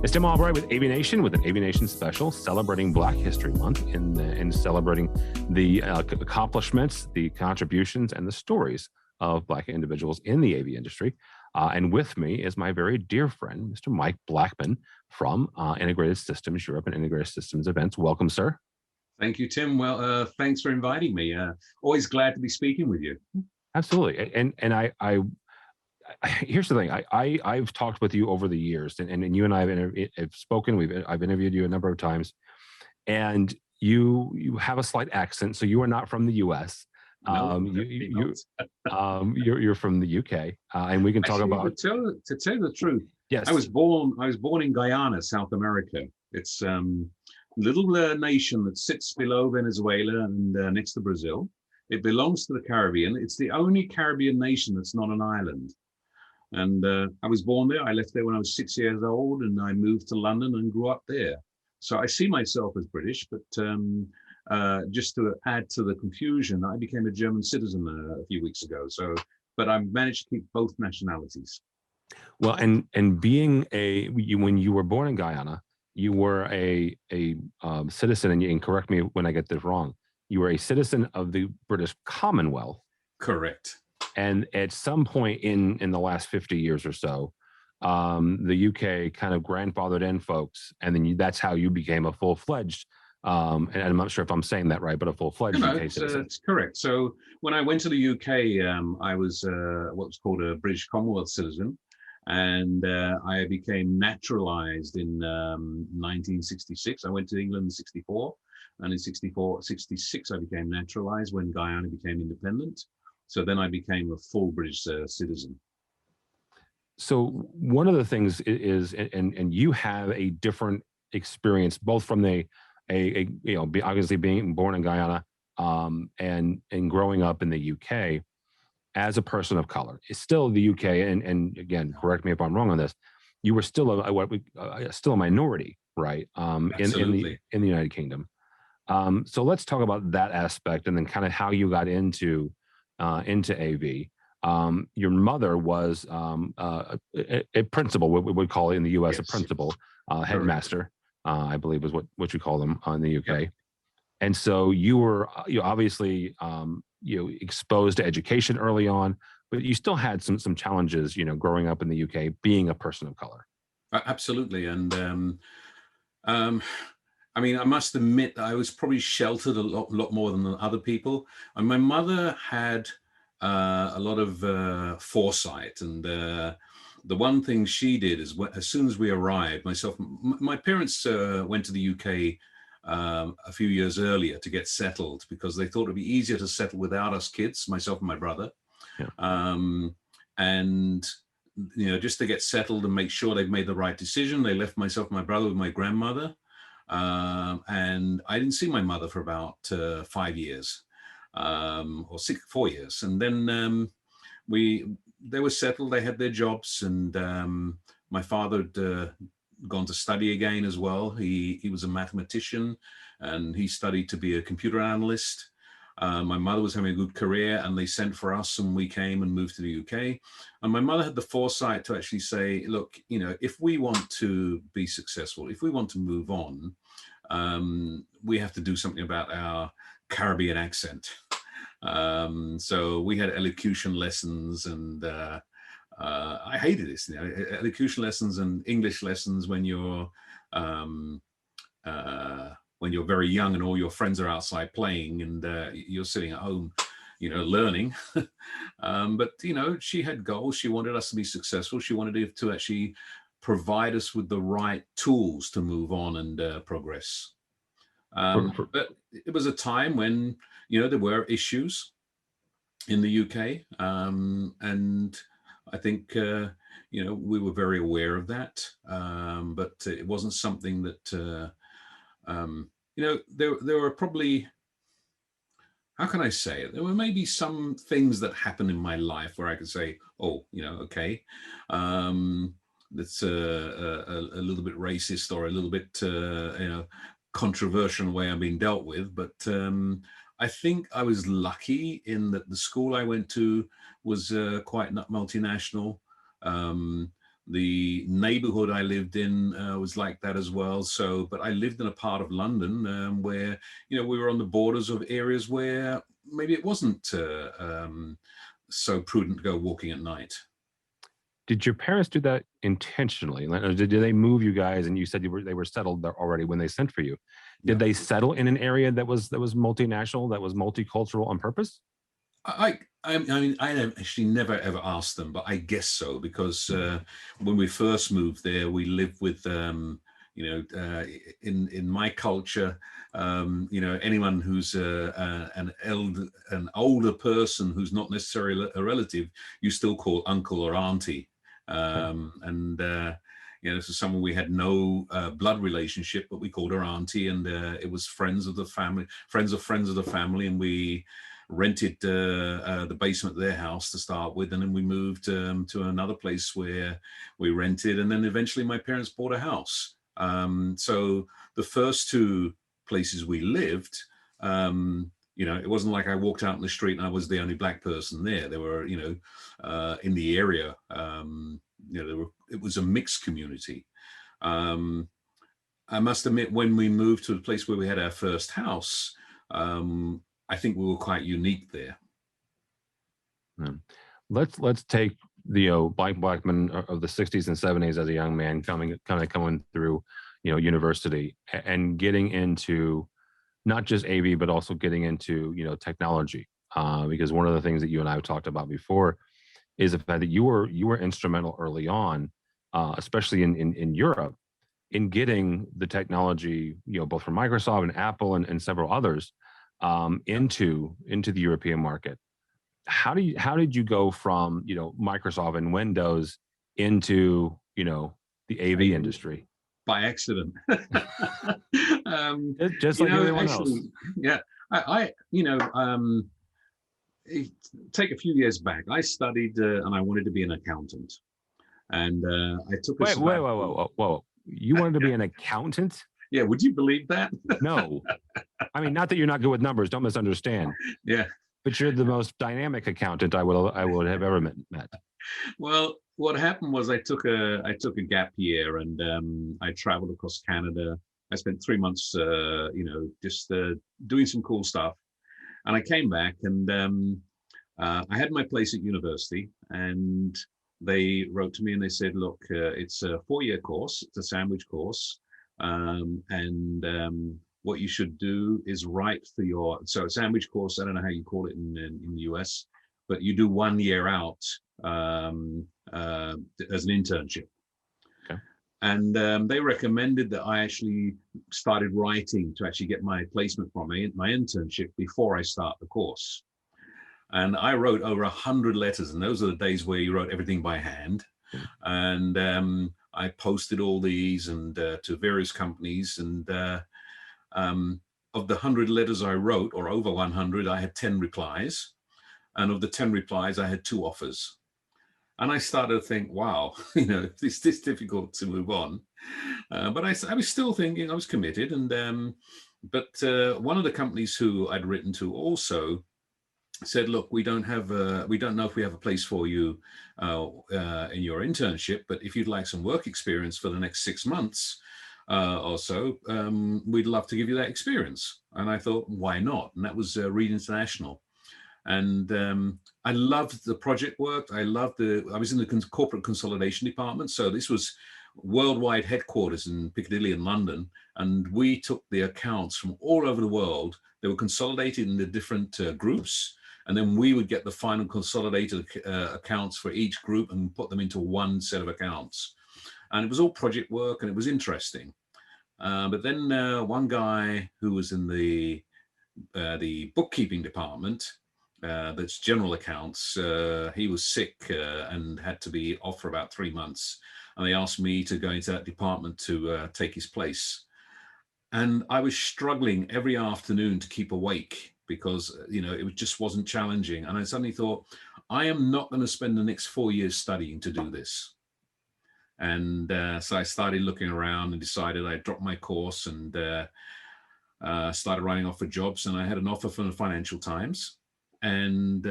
It's Tim Albright with AVNation with an AVNation special celebrating Black History Month and celebrating the accomplishments, the contributions, and the stories of Black individuals in the AV industry. And with me is my very dear friend, Mr. Mike Blackman from Integrated Systems Europe and Integrated Systems Events. Welcome, sir. Thank you, Tim. Well, thanks for inviting me. Always glad to be speaking with you. Absolutely. And I here's the thing. I've talked with you over the years, and you and I have spoken. I've interviewed you a number of times, and you have a slight accent, so you are not from the U.S. No, You're from the UK, and we can talk about. To tell the truth, Yes, I was born in Guyana, South America. It's a little nation that sits below Venezuela and next to Brazil. It belongs to the Caribbean. It's the only Caribbean nation that's not an island. And I was born there. I left there when I was 6 years old, and I moved to London and grew up there. So I see myself as British, but just to add to the confusion, I became a German citizen a few weeks ago. So, but I managed to keep both nationalities. Well, and being when you were born in Guyana, you were a citizen, and correct me when I get this wrong. You were a citizen of the British Commonwealth. Correct. And at some point in the last 50 years or so, the UK kind of grandfathered in folks, and then that's how you became a full-fledged, and I'm not sure if I'm saying that right, but a full-fledged UK citizen. It's correct. So when I went to the UK, I was what was called a British Commonwealth citizen, and I became naturalized in 1966. I went to England in 64, and in 66, I became naturalized when Guyana became independent. So then I became a full British citizen. So one of the things is, and you have a different experience, both from obviously being born in Guyana, and growing up in the UK as a person of color. It's still the UK, and again, correct me if I'm wrong on this. You were still still a minority, right? In the United Kingdom. So let's talk about that aspect, and then kind of how you got into AV. Your mother was a principal, what we would call it in the US, yes. A principal, headmaster, I believe is what you call them in the UK. Yep. And so you were obviously exposed to education early on, but you still had some challenges, growing up in the UK, being a person of color. Absolutely. And I mean, I must admit that I was probably sheltered a lot more than other people. And my mother had a lot of foresight. And the one thing she did is, as soon as we arrived, my parents went to the UK a few years earlier to get settled because they thought it'd be easier to settle without us kids, myself and my brother. Yeah. And just to get settled and make sure they've made the right decision, they left myself and my brother with my grandmother. And I didn't see my mother for about 5 years, or 4 years. And then they were settled, they had their jobs, and my father had gone to study again as well. He was a mathematician, and he studied to be a computer analyst. My mother was having a good career, and they sent for us, and we came and moved to the UK. And my mother had the foresight to actually say, look, if we want to be successful, if we want to move on, we have to do something about our Caribbean accent. So we had elocution lessons, and I hated this, elocution lessons and English lessons when you're very young and all your friends are outside playing, and you're sitting at home, learning. But she had goals. She wanted us to be successful. She wanted to actually provide us with the right tools to move on and progress. But it was a time when there were issues in the UK, and I think we were very aware of that, but it wasn't something that there were probably, how can I say it? There were maybe some things that happened in my life where I could say, oh, okay, that's a little bit racist or a little bit controversial way I'm being dealt with, but I think I was lucky in that the school I went to was quite multinational. The neighborhood I lived in was like that as well. So, but I lived in a part of London where, we were on the borders of areas where maybe it wasn't so prudent to go walking at night. Did your parents do that intentionally? Like, or did they move you guys? And you said they were settled there already when they sent for you. Did Yeah. they settle in an area that was multinational, that was multicultural on purpose? I mean, I actually never ever asked them, but I guess so because when we first moved there, we lived with, in my culture, anyone who's an older person who's not necessarily a relative, you still call uncle or auntie, Okay. and this is someone we had no blood relationship, but we called her auntie, and it was friends of the family, friends of the family, and we rented the basement of their house to start with, and then we moved to another place where we rented, and then eventually my parents bought a house. So the first two places we lived, it wasn't like I walked out in the street and I was the only black person there. There were, in the area, it was a mixed community. I must admit, when we moved to the place where we had our first house, I think we were quite unique there. Yeah. Let's take the Mike Blackman of the '60s and '70s as a young man coming through, university and getting into not just AV but also getting into technology. Because one of the things that you and I have talked about before is the fact that you were instrumental early on, especially in Europe, in getting the technology, both from Microsoft and Apple and several others, into the European market. How did you go from Microsoft and Windows into the AV I, industry? by accident. Just like everyone else. Actually, yeah, take a few years back, I studied and I wanted to be an accountant. And I took a Wait, wait, whoa, sabbatical. whoa, whoa, whoa! You wanted to be an accountant? Yeah, would you believe that? No, I mean, not that you're not good with numbers. Don't misunderstand. Yeah. But you're the most dynamic accountant I would have ever met. Well, what happened was I took a gap year, and I traveled across Canada. I spent 3 months, just doing some cool stuff, and I came back, and I had my place at university, and they wrote to me and they said, "Look, it's a 4-year course. It's a sandwich course, and what you should do is write for a sandwich course. I don't know how you call it in the US, but you do 1 year out as an internship." Okay. And they recommended that I actually started writing to actually get my placement from my internship before I start the course. And I wrote over 100 letters, and those are the days where you wrote everything by hand. Yeah. And I posted all these and to various companies. And of the 100 letters I wrote, or over 100, I had 10 replies. And of the 10 replies, I had 2 offers. And I started to think, wow, it's this difficult to move on. But I was still thinking, I was committed. And but one of the companies who I'd written to also said, "Look, we don't know if we have a place for you in your internship, but if you'd like some work experience for the next 6 months or so, we'd love to give you that experience." And I thought, why not? And that was Reed International. And I loved the project work. I was in the corporate consolidation department. So this was worldwide headquarters in Piccadilly in London. And we took the accounts from all over the world. They were consolidated into different groups. And then we would get the final consolidated accounts for each group and put them into one set of accounts. And it was all project work, and it was interesting. But then one guy who was in the bookkeeping department, that's general accounts, he was sick and had to be off for about 3 months. And they asked me to go into that department to take his place. And I was struggling every afternoon to keep awake because, it just wasn't challenging. And I suddenly thought, I am not going to spend the next 4 years studying to do this. And so I started looking around and decided I'd drop my course and started running off for jobs. And I had an offer from the Financial Times. And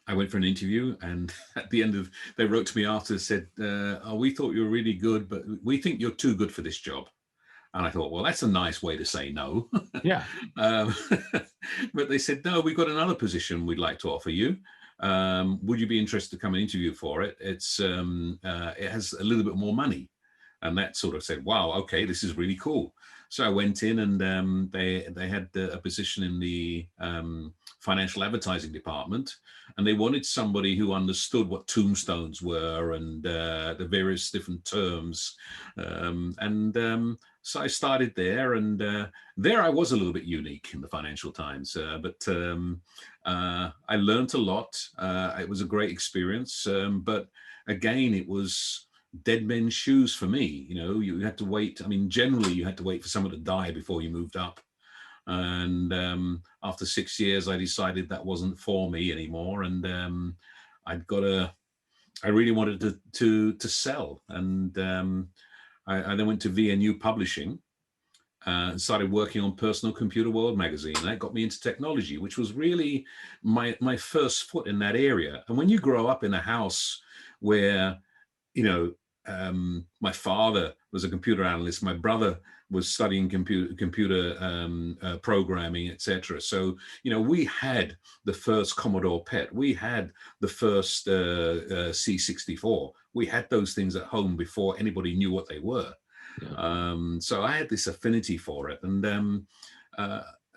I went for an interview, and at the end of, they wrote to me after, said, "Oh, we thought you were really good, but we think you're too good for this job." And I thought, well, that's a nice way to say no. Yeah. um, but they said, no, we've got another position we'd like to offer you. Would you be interested to come and interview for it? It has a little bit more money. And that sort of said, wow, okay, this is really cool. So I went in, and they had a position in the financial advertising department, and they wanted somebody who understood what tombstones were, and the various different terms. So I started there, and there I was a little bit unique in the Financial Times, but I learned a lot. It was a great experience, but again, it was dead men's shoes for me. You know, you had to wait. I mean, generally, you had to wait for someone to die before you moved up. And after 6 years, I decided that wasn't for me anymore, and I'd got a. I really wanted to sell, and I then went to VNU Publishing and started working on Personal Computer World magazine. That got me into technology, which was really my first foot in that area. And when you grow up in a house where, you know, my father was a computer analyst, my brother was studying computer programming, etc. So, you know, we had the first Commodore PET, we had the first C64, we had those things at home before anybody knew what they were. Yeah. So I had this affinity for it, and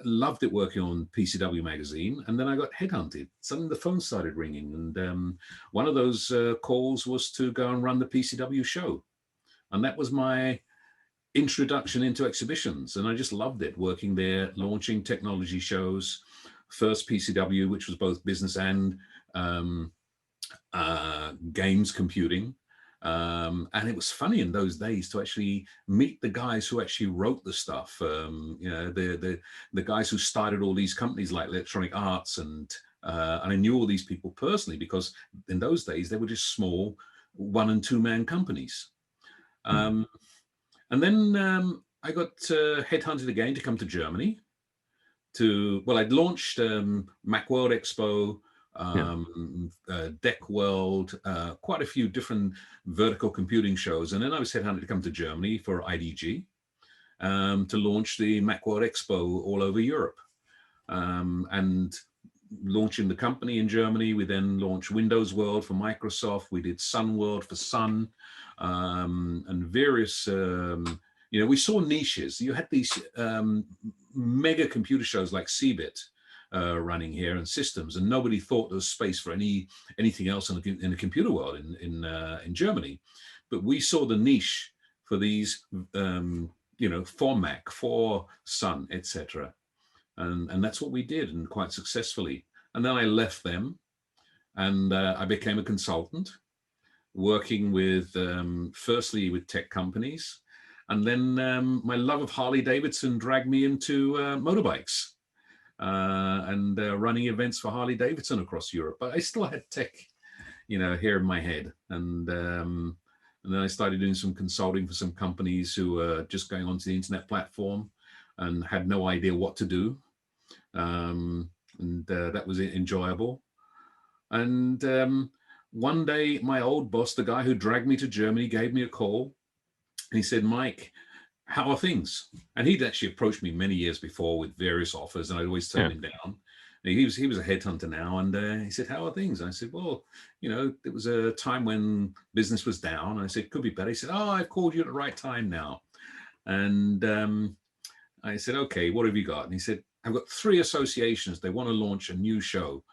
loved it working on PCW magazine. And then I got headhunted. Suddenly the phone started ringing, and one of those calls was to go and run the PCW show. And that was my introduction into exhibitions. And I just loved it, working there, launching technology shows. First PCW, which was both business and games computing. And it was funny in those days to actually meet the guys who actually wrote the stuff. You know, the guys who started all these companies like Electronic Arts, and I knew all these people personally, because in those days they were just small 1 and 2 man companies. Hmm. And then I got headhunted again to come to Germany. I'd launched Macworld Expo, Yeah. Deck World, quite a few different vertical computing shows. And then I was headhunted to come to Germany for IDG, to launch the Macworld Expo all over Europe. And launching the company in Germany, we then launched Windows World for Microsoft. We did Sun World for Sun, and various, you know, we saw niches. You had these mega computer shows like CeBIT running here, and systems, and nobody thought there was space for anything else in the computer world in Germany. But we saw the niche for these, you know, for Mac, for Sun, etc. And that's what we did, and quite successfully. And then I left them, and I became a consultant, working with firstly with tech companies, and then my love of Harley Davidson dragged me into motorbikes, and running events for Harley Davidson across Europe. But I still had tech, you know, here in my head, and then I started doing some consulting for some companies who were just going onto the internet platform and had no idea what to do. And that was enjoyable. And one day, my old boss, the guy who dragged me to Germany, gave me a call, and he said, "Mike, how are things?" And he'd actually approached me many years before with various offers, and I'd always turned Yeah. him down. And he was a headhunter now, and he said, "How are things?" I said, "Well, you know, it was a time when business was down." I said, "Could be better." He said, "Oh, I've called you at the right time now." And I said, "Okay, what have you got?" And he said, "I've got 3 associations. They want to launch a new show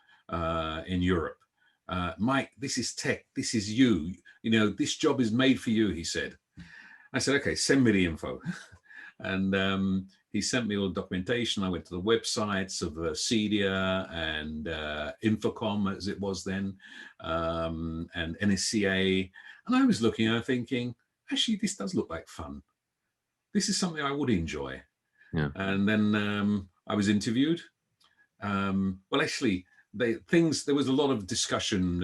in Europe. Mike, this is tech. This is you. You know, this job is made for you," he said. I said, "Okay, send me the info." And he sent me all the documentation. I went to the websites of CEDIA and Infocom, as it was then, and NSCA. And I was looking and thinking, actually, this does look like fun. This is something I would enjoy. Yeah. And then I was interviewed. Well, actually, there was a lot of discussion.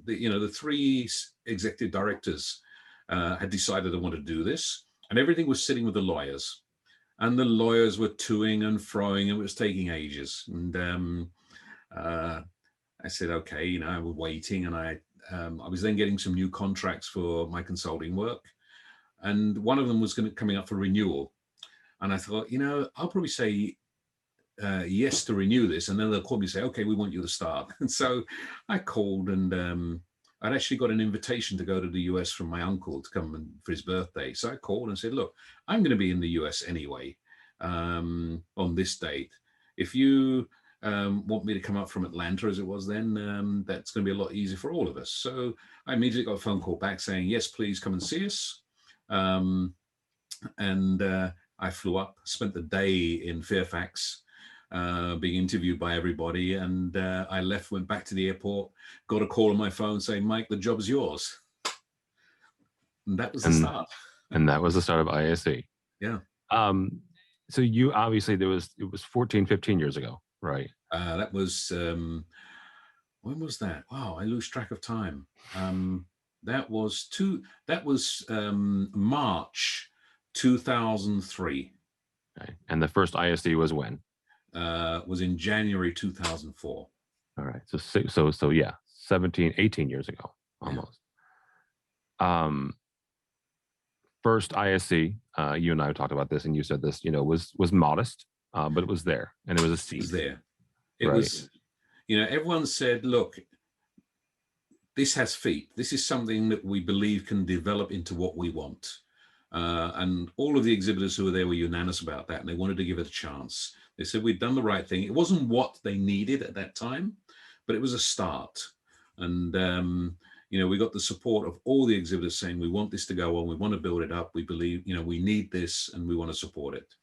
You know, the 3 executive directors had decided they wanted to do this, and everything was sitting with the lawyers, and the lawyers were toing and froing, and it was taking ages. And I said, okay, you know, I was waiting, and I was then getting some new contracts for my consulting work, and one of them was coming up for renewal. And I thought, you know, I'll probably say yes to renew this, and then they'll call me and say, okay, we want you to start. And so I called, and I'd actually got an invitation to go to the US from my uncle to come for his birthday. So I called and said, look, I'm going to be in the US anyway on this date. If you want me to come up from Atlanta, as it was then, that's going to be a lot easier for all of us. So I immediately got a phone call back saying, yes, please come and see us. And I flew up, spent the day in Fairfax, being interviewed by everybody, and I left, went back to the airport, got a call on my phone saying, Mike, the job's yours. And that was the start. And that was the start of ISE. Yeah. So you obviously, it was 14, 15 years ago, right? That was, when was that? Wow, I lose track of time. That was March 2003. Okay. And the first ISE was when? Was in January 2004. All right. So yeah, 17, 18 years ago, almost. Yeah. First ISE, you and I talked about this, and you said this, you know, was modest, but it was there, and it was a seed. It was there. It was, you know, everyone said, look, this has feet. This is something that we believe can develop into what we want. And all of the exhibitors who were there were unanimous about that, and they wanted to give it a chance. They said we'd done the right thing. It wasn't what they needed at that time, but it was a start. And you know, we got the support of all the exhibitors saying, we want this to go on, we want to build it up, we believe, you know, we need this, and we want to support it.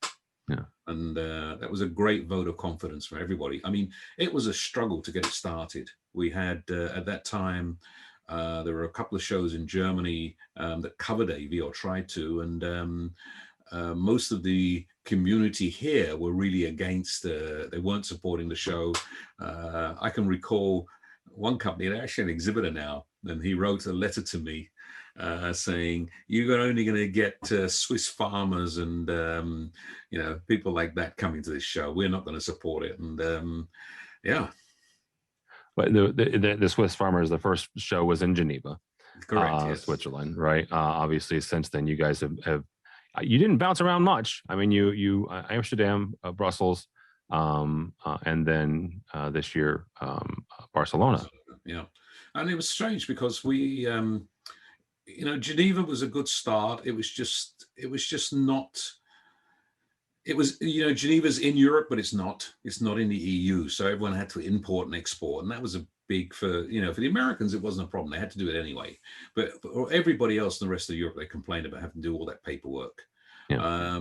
Yeah. And that was a great vote of confidence for everybody. I mean, it was a struggle to get it started. We had, at that time, there were a couple of shows in Germany that covered AV or tried to, and most of the community here were really against, they weren't supporting the show. I can recall one company, they're actually an exhibitor now, and he wrote a letter to me saying, you're only going to get Swiss farmers and you know, people like that coming to this show. We're not going to support it. And yeah. But the Swiss farmers, the first show was in Geneva, correct, yes. Switzerland, right? Obviously, since then, you guys have you didn't bounce around much. I mean, you Amsterdam, Brussels, and then this year Barcelona. Yeah, and it was strange because we, you know, Geneva was a good start. It was just not. It was, you know, Geneva's in Europe, but it's not in the EU. So everyone had to import and export. And that was a big, for, you know, for the Americans, it wasn't a problem. They had to do it anyway. But for everybody else in the rest of Europe, they complained about having to do all that paperwork. Yeah.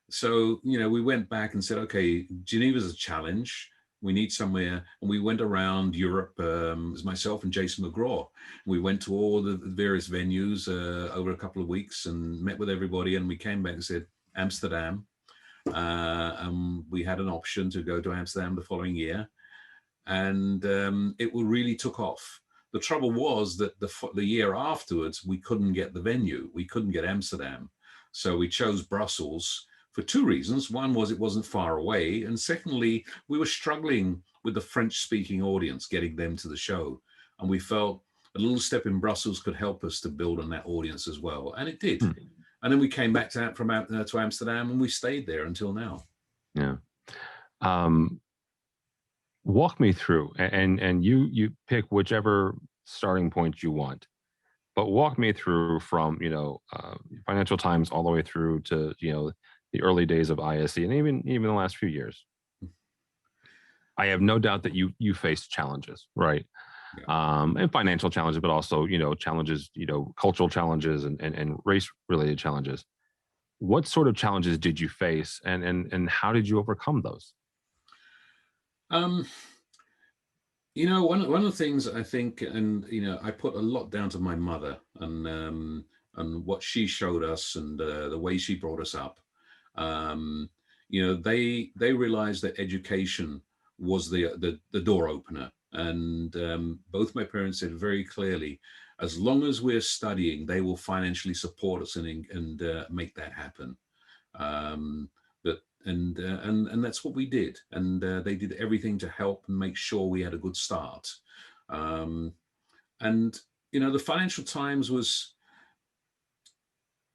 So, you know, we went back and said, okay, Geneva's a challenge. We need somewhere. And we went around Europe, it was myself and Jason McGraw. We went to all the various venues over a couple of weeks and met with everybody. And we came back and said, Amsterdam. And we had an option to go to Amsterdam the following year. And it really took off. The trouble was that the year afterwards, we couldn't get the venue. We couldn't get Amsterdam. So we chose Brussels for two reasons. One was it wasn't far away. And secondly, we were struggling with the French-speaking audience, getting them to the show. And we felt a little step in Brussels could help us to build on that audience as well. And it did. And then we came back to Amsterdam, and we stayed there until now. Yeah. Walk me through, and you pick whichever starting point you want, but walk me through from, you know, Financial Times all the way through to, you know, the early days of ISE, and even the last few years. I have no doubt that you faced challenges, right? Yeah. And financial challenges, but also, you know, challenges, you know, cultural challenges and race related challenges. What sort of challenges did you face, and how did you overcome those? You know, one of the things I think, and you know, I put a lot down to my mother and what she showed us, and the way she brought us up. You know, they realized that education was the door opener, and both my parents said very clearly, as long as we're studying, they will financially support us and make that happen. That And that's what we did. And they did everything to help and make sure we had a good start. Um, and the Financial Times was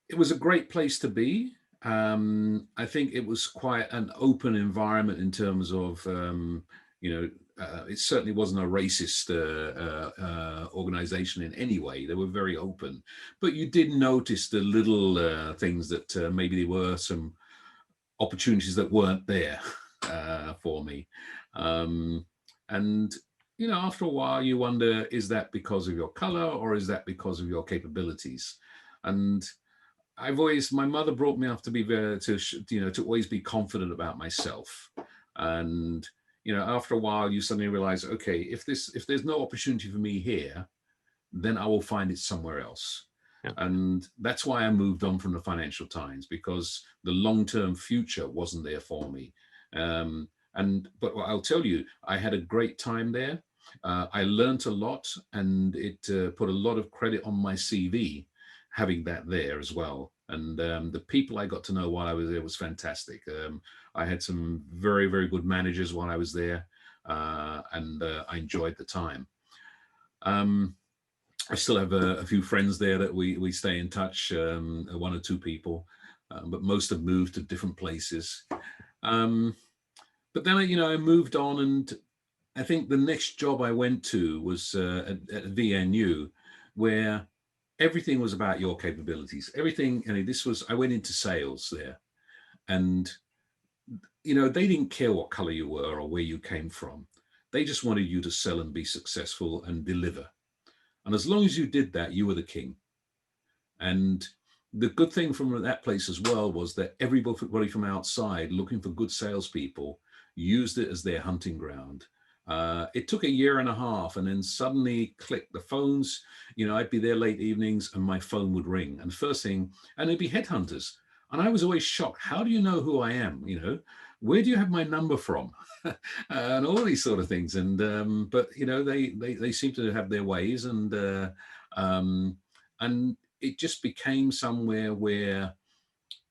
it was a great place to be. I think it was quite an open environment in terms of, it certainly wasn't a racist organization in any way. They were very open, but you did notice the little things that maybe there were some opportunities that weren't there for me. Um, and after a while, you wonder: is that because of your color, or is that because of your capabilities? And my mother brought me up to be very, to always be confident about myself. And, after a while, you suddenly realize, okay, if there's no opportunity for me here, then I will find it somewhere else. Yeah. And that's why I moved on from the Financial Times, because the long-term future wasn't there for me. But I'll tell you, I had a great time there. I learned a lot, and it put a lot of credit on my CV, having that there as well. And the people I got to know while I was there was fantastic. I had some very, very good managers while I was there, and I enjoyed the time. I still have a few friends there that we stay in touch, one or two people, but most have moved to different places. But then I moved on, and I think the next job I went to was at VNU, where everything was about your capabilities. Everything, I went into sales there, and they didn't care what color you were or where you came from. They just wanted you to sell and be successful and deliver. And as long as you did that, you were the king. And the good thing from that place as well was that everybody from outside looking for good salespeople used it as their hunting ground. It took a year and a half, and then suddenly click, the phones, I'd be there late evenings and my phone would ring. And first thing, and they'd be headhunters. And I was always shocked. How do you know who I am? Where do you have my number from? And all these sort of things. And but they seem to have their ways, and it just became somewhere where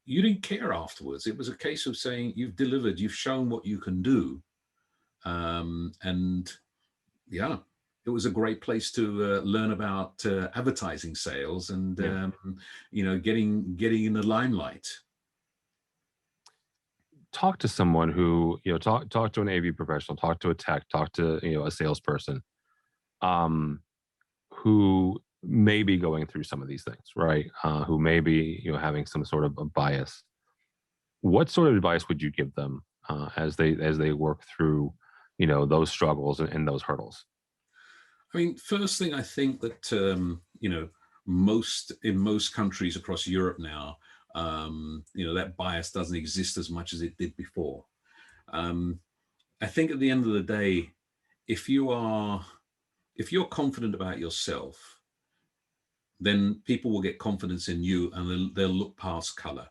you didn't care afterwards. It was a case of saying, you've delivered, you've shown what you can do. And yeah, it was a great place to learn about advertising sales and getting in the limelight. Talk to someone who, talk to an AV professional, talk to a tech, talk to a salesperson, who may be going through some of these things, right? Who may be having some sort of a bias. What sort of advice would you give them as they work through those struggles and those hurdles? I mean, first thing, I think that most countries across Europe now, that bias doesn't exist as much as it did before. I think at the end of the day, if you're confident about yourself, then people will get confidence in you, and they'll look past color.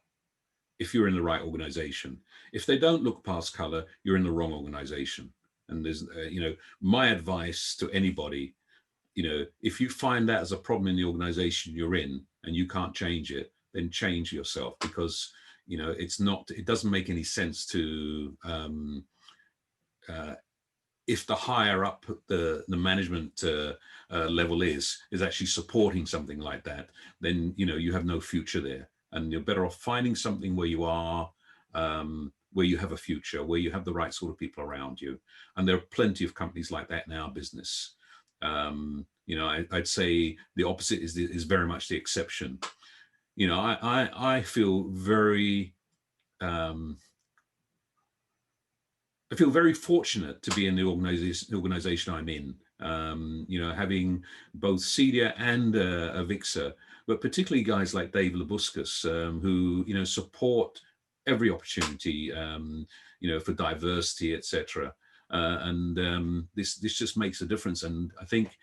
If you're in the right organization, if they don't look past color, you're in the wrong organization. And there's, my advice to anybody, if you find that as a problem in the organization you're in and you can't change it, then change yourself, because it doesn't make any sense to if the higher up the management level is actually supporting something like that, then you have no future there, and you're better off finding something where you are, where you have a future, where you have the right sort of people around you. And there are plenty of companies like that in our business. I'd say the opposite is very much the exception. I feel very I feel very fortunate to be in the organization I'm in. Having both CEDIA and AVIXA, but particularly guys like Dave Labuscus, who support every opportunity, for diversity, etc. And this just makes a difference. And I think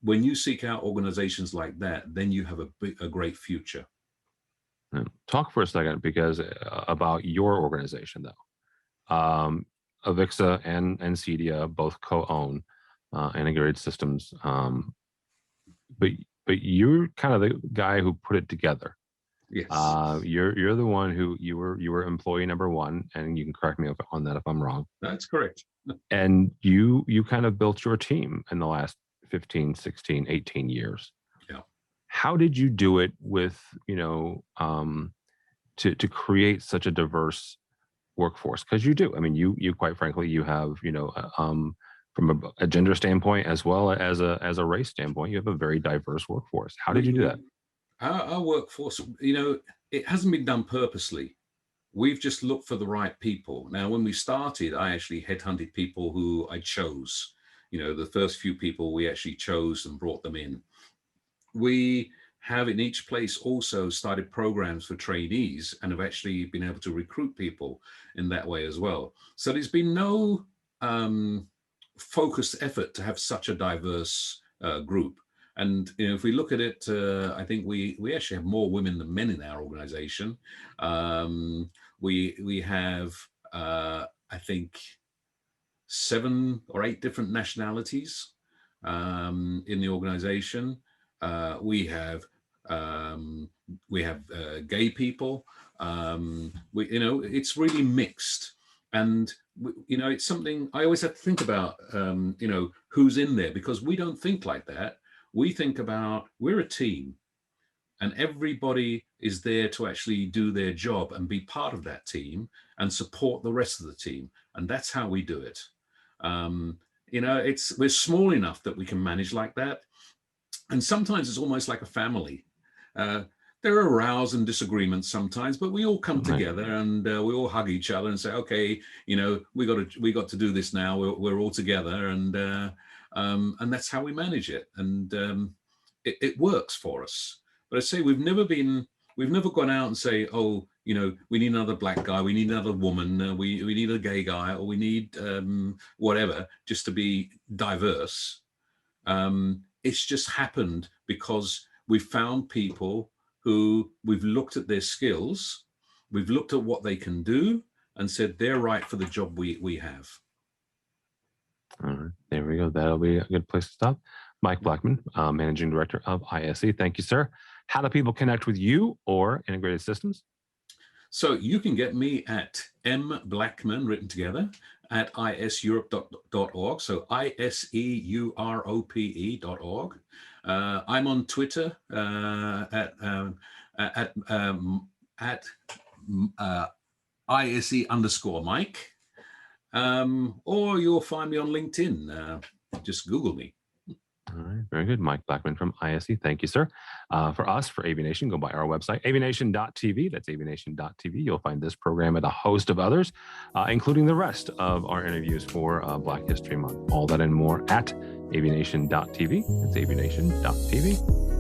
when you seek out organizations like that, then you have a great future. Talk for a second, because about your organization, though. Avixa and CEDIA both co-own integrated systems, but you're kind of the guy who put it together. Yes, You're the one who you were employee number one, and you can correct me on that if I'm wrong. that's correct. And you kind of built your team in the last 15, 16, 18 years. Yeah. How did you do it with, to create such a diverse workforce? Because you do. I mean, you quite frankly, you have, from a gender standpoint as well as a race standpoint, you have a very diverse workforce. How did you do that? We our workforce, it hasn't been done purposely. We've just looked for the right people. Now, when we started, I actually headhunted people who I chose. The first few people we actually chose and brought them in. We have in each place also started programs for trainees and have actually been able to recruit people in that way as well. So there's been no focused effort to have such a diverse group. And if we look at it, I think we actually have more women than men in our organization. We have I think 7 or 8 different nationalities in the organization. We have gay people. It's really mixed, and it's something I always have to think about. Who's in there, because we don't think like that. We think about, we're a team, and everybody is there to actually do their job and be part of that team and support the rest of the team, and that's how we do it. We're small enough that we can manage like that. And sometimes it's almost like a family. There are rows and disagreements sometimes, but we all come Right. together and we all hug each other and say, okay, we got to do this now. We're all together, and that's how we manage it. And it works for us. But I say we've never gone out and say, oh, we need another black guy, we need another woman, we need a gay guy, or we need whatever, just to be diverse. It's just happened because we've found people who we've looked at their skills, we've looked at what they can do, and said they're right for the job we have. All right, there we go. That'll be a good place to stop. Mike Blackman, Managing Director of ISE. Thank you, sir. How do people connect with you or Integrated Systems? So you can get me at mblackman, written together, at iseurope.org. So iseurope.org. I'm on Twitter at ISE_Mike. Or you'll find me on LinkedIn. Just Google me. All right, very good. Mike Blackman from ISE. Thank you, sir. For us, for AVNation, go by our website, avnation.tv. That's avnation.tv. You'll find this program and a host of others, including the rest of our interviews for Black History Month. All that and more at avnation.tv. That's avnation.tv.